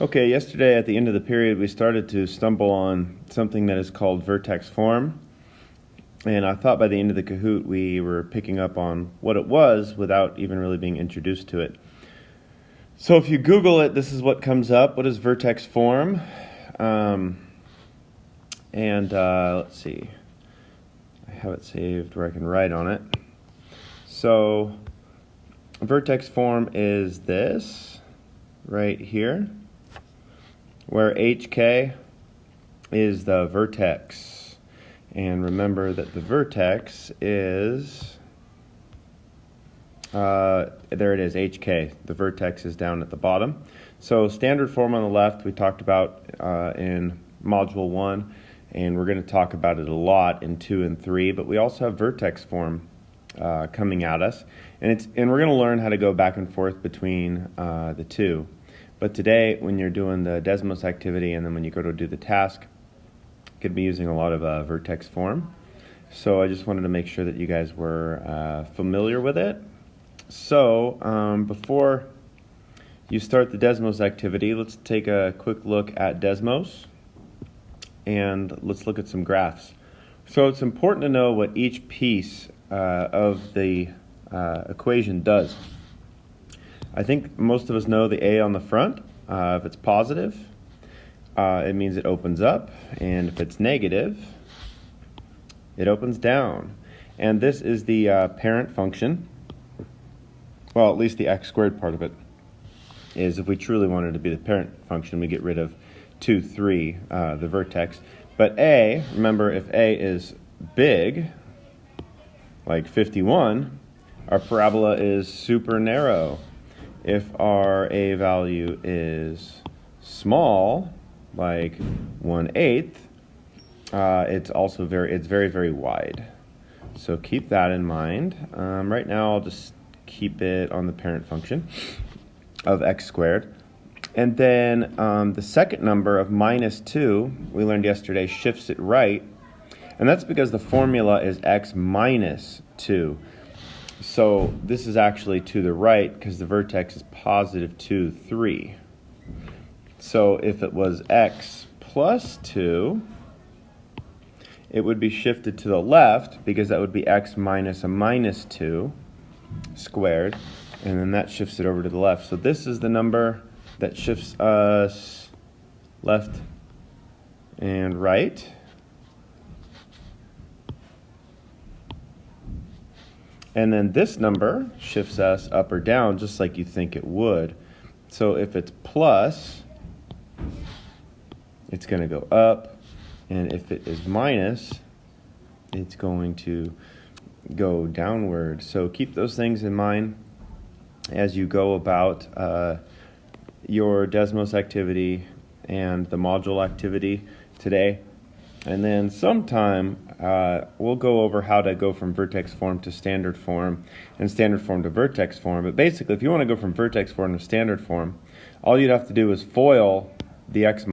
Okay, yesterday at the end of the period we started to stumble on something that is called vertex form, and I thought by the end of the Kahoot we were picking up on what it was without even really being introduced to it. So if you Google it, this is what comes up. What is vertex form? Let's see, I have it saved where I can write on it. So vertex form is this right here, where HK is the vertex. And remember that the vertex is, there it is, HK. The vertex is down at the bottom. So standard form on the left we talked about in Module 1, and we're going to talk about it a lot in 2 and 3, but we also have vertex form coming at us. And we're going to learn how to go back and forth between the two. But today, when you're doing the Desmos activity and then when you go to do the task, you could be using a lot of vertex form. So I just wanted to make sure that you guys were familiar with it. So before you start the Desmos activity, let's take a quick look at Desmos and let's look at some graphs. So it's important to know what each piece of the equation does. I think most of us know the A on the front. If it's positive, it means it opens up, and if it's negative, it opens down. And this is the parent function. Well, at least the x squared part of it is, if we truly wanted to be the parent function, we get rid of 2, 3, the vertex. But A, remember, if A is big, like 51, our parabola is super narrow. If our A value is small, like 1/8, it's very, very wide. So keep that in mind. Right now I'll just keep it on the parent function of x squared. And then the second number of -2, we learned yesterday, shifts it right. And that's because the formula is x minus 2. So this is actually to the right because the vertex is positive 2, 3. So if it was x plus 2, it would be shifted to the left because that would be x minus a minus 2 squared, and then that shifts it over to the left. So this is the number that shifts us left and right. And then this number shifts us up or down just like you think it would. So if it's plus, it's going to go up. And if it is minus, it's going to go downward. So keep those things in mind as you go about your Desmos activity and the module activity today. And then sometime we'll go over how to go from vertex form to standard form and standard form to vertex form. But basically, if you want to go from vertex form to standard form, all you'd have to do is FOIL the x